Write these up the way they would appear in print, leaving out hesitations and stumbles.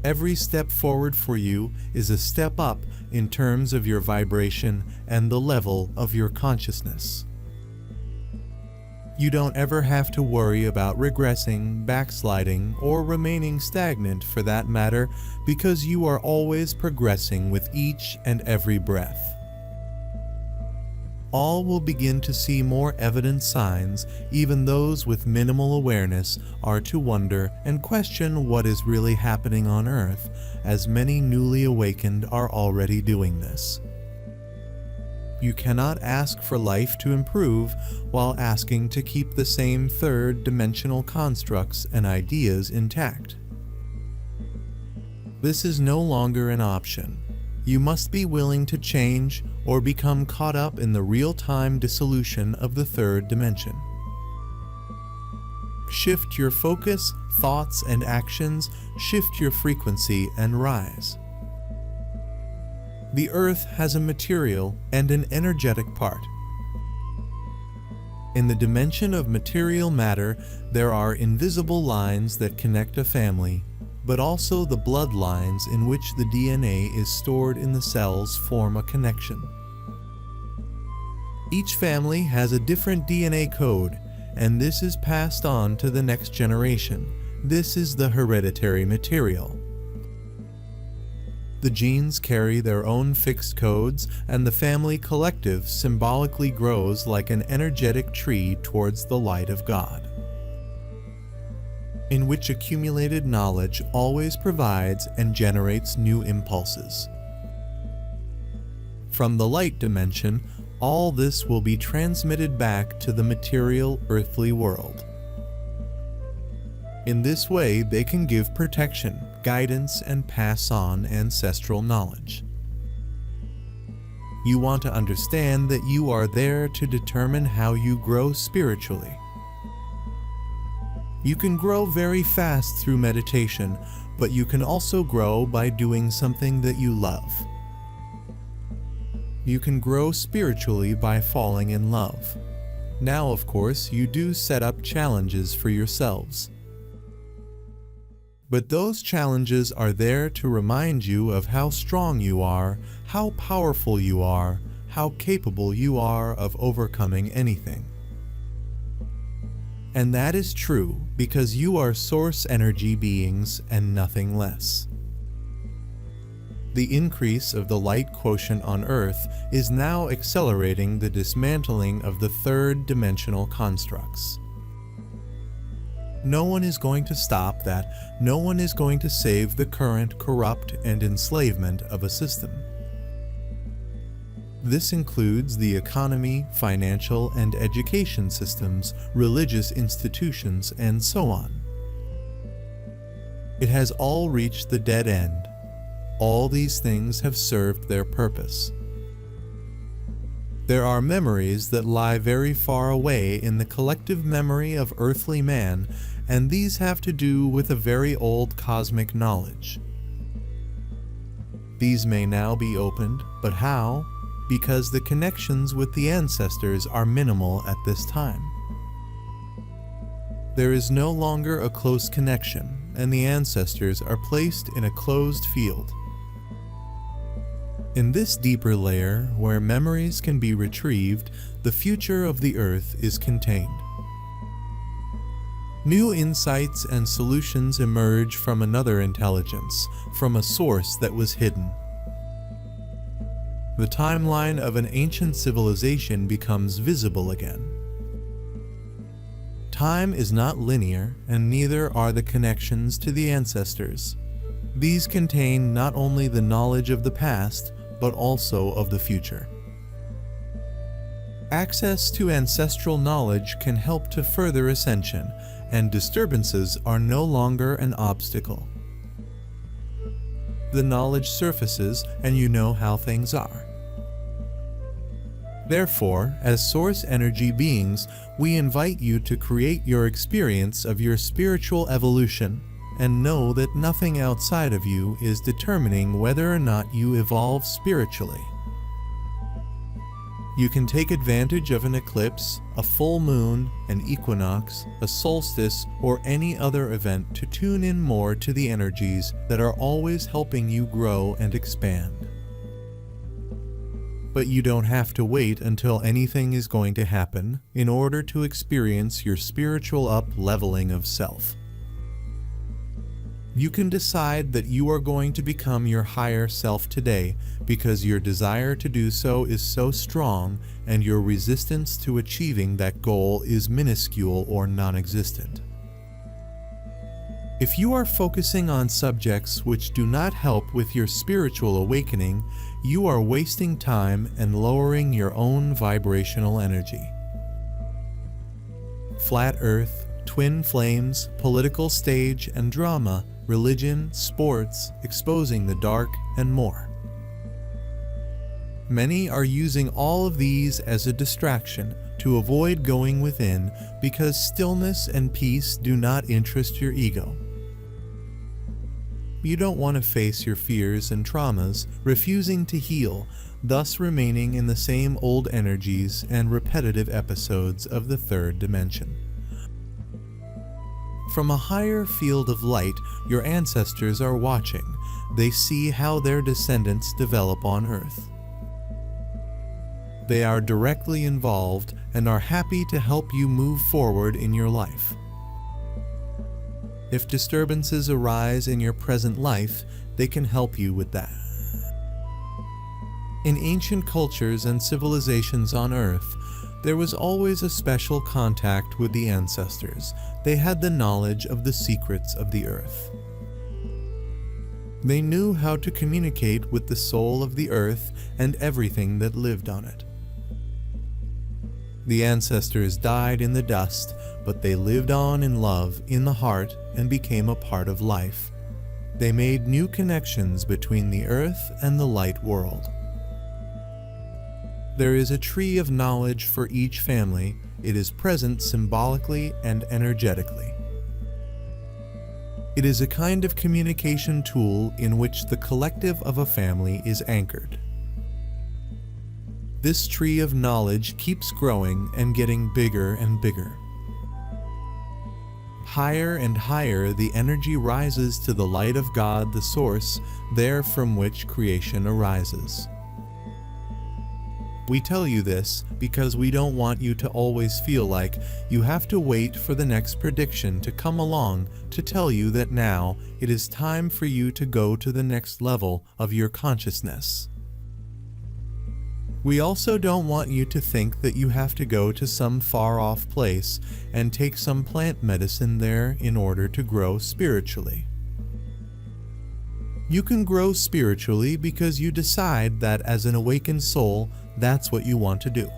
Every step forward for you is a step up in terms of your vibration and the level of your consciousness. You don't ever have to worry about regressing, backsliding, or remaining stagnant for that matter, because you are always progressing with each and every breath. All will begin to see more evident signs. Even those with minimal awareness are to wonder and question what is really happening on Earth, as many newly awakened are already doing this. You cannot ask for life to improve while asking to keep the same third-dimensional constructs and ideas intact. This is no longer an option. You must be willing to change or become caught up in the real-time dissolution of the third dimension. Shift your focus, thoughts, and actions, shift your frequency, and rise. The Earth has a material and an energetic part. In the dimension of material matter, there are invisible lines that connect a family, but also the bloodlines in which the DNA is stored in the cells form a connection. Each family has a different DNA code, and this is passed on to the next generation. This is the hereditary material. The genes carry their own fixed codes, and the family collective symbolically grows like an energetic tree towards the light of God, in which accumulated knowledge always provides and generates new impulses. From the light dimension, all this will be transmitted back to the material earthly world. In this way, they can give protection, guidance, and pass on ancestral knowledge. You want to understand that you are there to determine how you grow spiritually. You can grow very fast through meditation, but you can also grow by doing something that you love. You can grow spiritually by falling in love. Now, of course, you do set up challenges for yourselves. But those challenges are there to remind you of how strong you are, how powerful you are, how capable you are of overcoming anything. And that is true because you are source energy beings and nothing less. The increase of the light quotient on Earth is now accelerating the dismantling of the third-dimensional constructs. No one is going to stop that. No one is going to save the current corrupt and enslavement of a system. This includes the economy, financial and education systems, religious institutions, and so on. It has all reached the dead end. All these things have served their purpose. There are memories that lie very far away in the collective memory of earthly man, and these have to do with a very old cosmic knowledge. These may now be opened, but how? Because the connections with the ancestors are minimal at this time. There is no longer a close connection, and the ancestors are placed in a closed field. In this deeper layer, where memories can be retrieved, the future of the Earth is contained. New insights and solutions emerge from another intelligence, from a source that was hidden. The timeline of an ancient civilization becomes visible again. Time is not linear, and neither are the connections to the ancestors. These contain not only the knowledge of the past, but also of the future. Access to ancestral knowledge can help to further ascension, and disturbances are no longer an obstacle. The knowledge surfaces, and you know how things are. Therefore, as source energy beings, we invite you to create your experience of your spiritual evolution, and know that nothing outside of you is determining whether or not you evolve spiritually. You can take advantage of an eclipse, a full moon, an equinox, a solstice, or any other event to tune in more to the energies that are always helping you grow and expand. But you don't have to wait until anything is going to happen in order to experience your spiritual up-leveling of self. You can decide that you are going to become your higher self today because your desire to do so is so strong and your resistance to achieving that goal is minuscule or non-existent. If you are focusing on subjects which do not help with your spiritual awakening, you are wasting time and lowering your own vibrational energy. Flat Earth, twin flames, political stage and drama, religion, sports, exposing the dark, and more. Many are using all of these as a distraction to avoid going within because stillness and peace do not interest your ego. You don't want to face your fears and traumas, refusing to heal, thus remaining in the same old energies and repetitive episodes of the third dimension. From a higher field of light, your ancestors are watching. They see how their descendants develop on Earth. They are directly involved and are happy to help you move forward in your life. If disturbances arise in your present life, they can help you with that. In ancient cultures and civilizations on Earth, there was always a special contact with the ancestors. They had the knowledge of the secrets of the earth. They knew how to communicate with the soul of the earth and everything that lived on it. The ancestors died in the dust, but they lived on in love in the heart and became a part of life. They made new connections between the earth and the light world. There is a tree of knowledge for each family. It is present symbolically and energetically. It is a kind of communication tool in which the collective of a family is anchored. This tree of knowledge keeps growing and getting bigger and bigger. Higher and higher the energy rises to the light of God, the source, there from which creation arises. We tell you this because we don't want you to always feel like you have to wait for the next prediction to come along to tell you that now it is time for you to go to the next level of your consciousness. We also don't want you to think that you have to go to some far-off place and take some plant medicine there in order to grow spiritually. You can grow spiritually because you decide that as an awakened soul, that's what you want to do.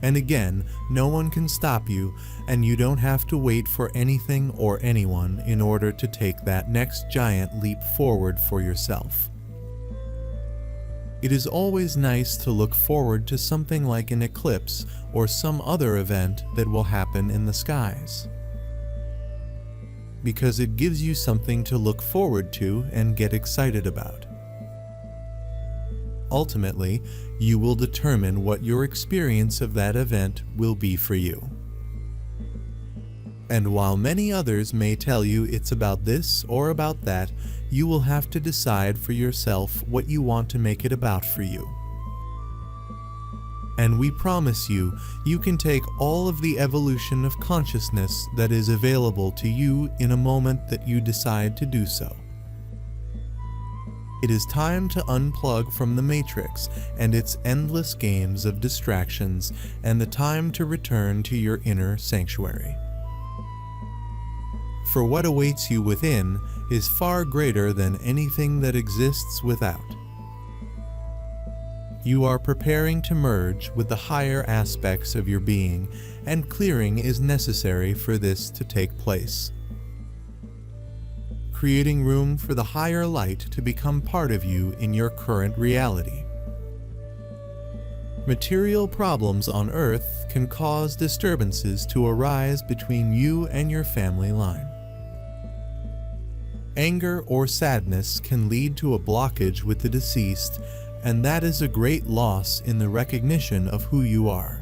And again, no one can stop you, and you don't have to wait for anything or anyone in order to take that next giant leap forward for yourself. It is always nice to look forward to something like an eclipse or some other event that will happen in the skies, because it gives you something to look forward to and get excited about. Ultimately, you will determine what your experience of that event will be for you. And while many others may tell you it's about this or about that, you will have to decide for yourself what you want to make it about for you. And we promise you, you can take all of the evolution of consciousness that is available to you in a moment that you decide to do so. It is time to unplug from the matrix and its endless games of distractions, and the time to return to your inner sanctuary. For what awaits you within is far greater than anything that exists without. You are preparing to merge with the higher aspects of your being, and clearing is necessary for this to take place. Creating room for the higher light to become part of you in your current reality. Material problems on Earth can cause disturbances to arise between you and your family line. Anger or sadness can lead to a blockage with the deceased, and that is a great loss in the recognition of who you are.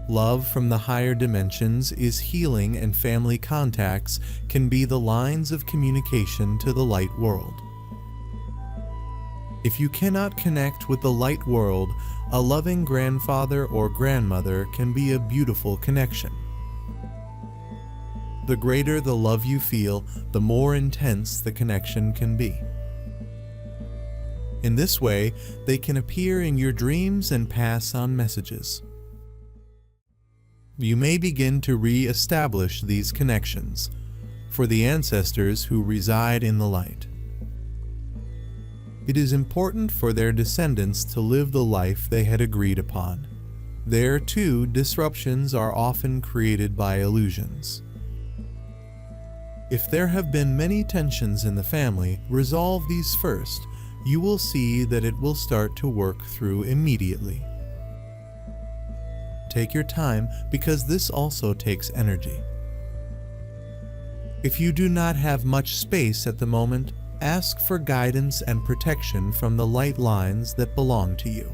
Love from the higher dimensions is healing, and family contacts can be the lines of communication to the light world. If you cannot connect with the light world, a loving grandfather or grandmother can be a beautiful connection. The greater the love you feel, the more intense the connection can be. In this way, they can appear in your dreams and pass on messages. You may begin to re-establish these connections for the ancestors who reside in the light. It is important for their descendants to live the life they had agreed upon. There, too, disruptions are often created by illusions. If there have been many tensions in the family, resolve these first. You will see that it will start to work through immediately. Take your time, because this also takes energy. If you do not have much space at the moment, ask for guidance and protection from the light lines that belong to you.